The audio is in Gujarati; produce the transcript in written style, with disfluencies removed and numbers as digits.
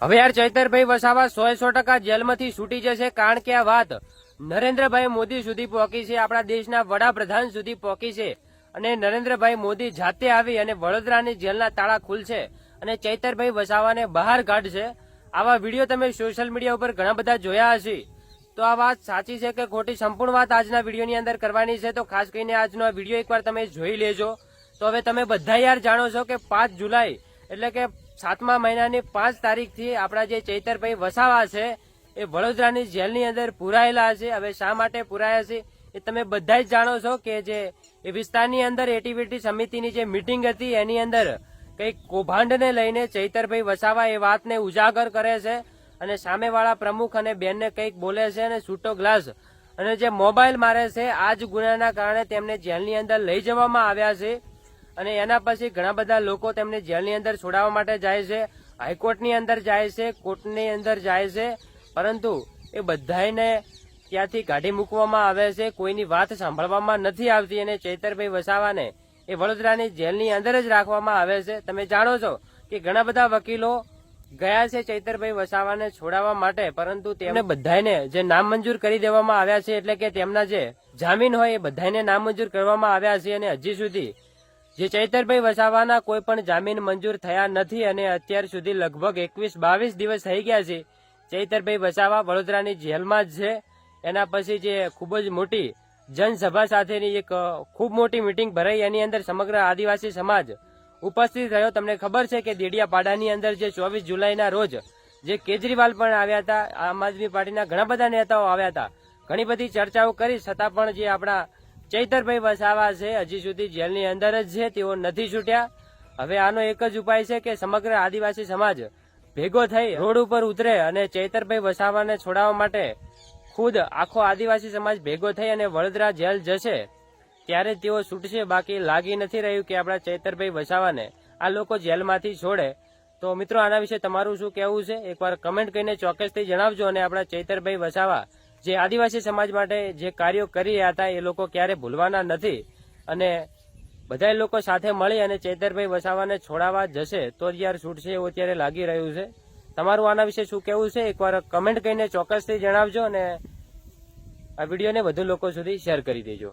હવે યાર ચૈતરભાઈ વસાવા 100% જેલમાંથી છૂટી જશે, કારણ કે આ વાત નરેન્દ્રભાઈ મોદી સુધી પહોંચી છે, આપણા દેશના વડાપ્રધાન સુધી પહોંચી છે અને નરેન્દ્રભાઈ મોદી જાતે આવી અને વડોદરાની જેલના તાળા ખુલશે અને ચૈતરભાઈ વસાવાને બહાર કાઢશે. આવા વિડીયો તમે સોશિયલ મીડિયા ઉપર ઘણા બધા જોયા હશે. તો આ વાત સાચી છે કે ખોટી, સંપૂર્ણ વાત આજના વિડીયોની અંદર કરવાની છે. તો ખાસ કરીને આજનો આ વિડીયો એકવાર તમે જોઈ લેજો. તો હવે તમે બધા યાર જાણો છો કે 5 જુલાઈ એટલે કે 7મા મહિનાની 5 તારીખથી આપણા જે ચૈતરભાઈ વસાવા છે એ વડોદરાની જેલની અંદર પુરાયેલા છે. હવે શા માટે પુરાયા છે એ તમે બધા જ જાણો છો કે જે એ વિસ્તારની અંદર એટીવીટી સમિતિની જે મીટિંગ હતી એની અંદર કઈક કૌભાંડને લઈને ચૈતરભાઈ વસાવા એ વાતને ઉજાગર કરે છે અને સામેવાળા પ્રમુખ અને બેનને કંઈક બોલે છે અને છૂટો ગ્લાસ અને જે મોબાઈલ મારે છે, આ જ ગુનાના કારણે તેમને જેલની અંદર લઈ જવામાં આવ્યા છે અને એના પછી ઘણા બધા લોકો તેમને જેલની અંદર છોડાવવા માટે જાય છે, હાઈકોર્ટની અંદર જાય છે, કોર્ટની અંદર જાય છે, પરંતુ એ બધાને ત્યાંથી કાઢી મૂકવામાં આવે છે. કોઈની વાત સાંભળવામાં નથી આવતી અને ચૈતરભાઈ વસાવાને એ વડોદરાની જેલની અંદર જ રાખવામાં આવે છે. તમે જાણો છો કે ઘણા બધા વકીલો ગયા છે ચૈતરભાઈ વસાવાને છોડાવવા માટે, પરંતુ તેમને બધાને જે નામંજૂર કરી દેવામાં આવ્યા છે, એટલે કે તેમના જે જામીન હોય એ બધાને નામંજૂર કરવામાં આવ્યા છે અને હજી સુધી જે ચૈતરભાઈ વસાવાના કોઈ પણ જામીન મંજૂર થયા નથી અને અત્યાર સુધી લગભગ 21-22 દિવસ થઈ ગયા છે ચૈતરભાઈ વસાવા વડોદરાની જેલમાં જ છે. એના પછી જે ખૂબ જ મોટી જનસભા સાથેની એક ખૂબ મોટી મીટિંગ ભરાઈ, એની અંદર સમગ્ર આદિવાસી સમાજ ઉપસ્થિત રહ્યો. તમને ખબર છે કે દેડિયાપાડાની અંદર જે 24 જુલાઈના રોજ જે કેજરીવાલ પણ આવ્યા હતા, આમ આદમી પાર્ટીના ઘણા બધા નેતાઓ આવ્યા હતા, ઘણી બધી ચર્ચાઓ કરી, છતાં પણ જે આપણા ચૈતરભાઈ વસાવા છે હજી સુધી જેલની અંદર જ છે, તેઓ નથી છૂટ્યા. હવે આનો એક જ ઉપાય છે કે સમગ્ર આદિવાસી સમાજ ભેગો થઈ રોડ ઉપર ઉતરે અને ચૈતરભાઈ વસાવાને છોડાવવા માટે ખુદ આખો આદિવાસી સમાજ ભેગો થઈ અને વડોદરા જેલ જશે, ત્યારે તેઓ છૂટશે. બાકી લાગી નથી રહ્યું કે આપણા ચૈતરભાઈ વસાવાને આ લોકો જેલમાંથી છોડે. તો મિત્રો, આના વિશે તમારું શું કહેવું છે એકવાર કમેન્ટ કરીને ચોક્કસથી જણાવજો. અને આપણા ચૈતરભાઈ વસાવા જે આદિવાસી સમાજ માટે જે કાર્યો કરી રહ્યા હતા એ લોકો ક્યારે ભૂલવાના નથી અને બધા લોકો સાથે મળી અને ચૈતરભાઈ વસાવાને છોડાવવા જશે તો યાર છૂટશે એવું અત્યારે લાગી રહ્યું છે. તમારું આના વિશે શું કહેવું છે એકવાર કમેન્ટ કરીને ચોક્કસથી જણાવજો અને આ વિડીયોને વધુ લોકો સુધી શેર કરી દેજો.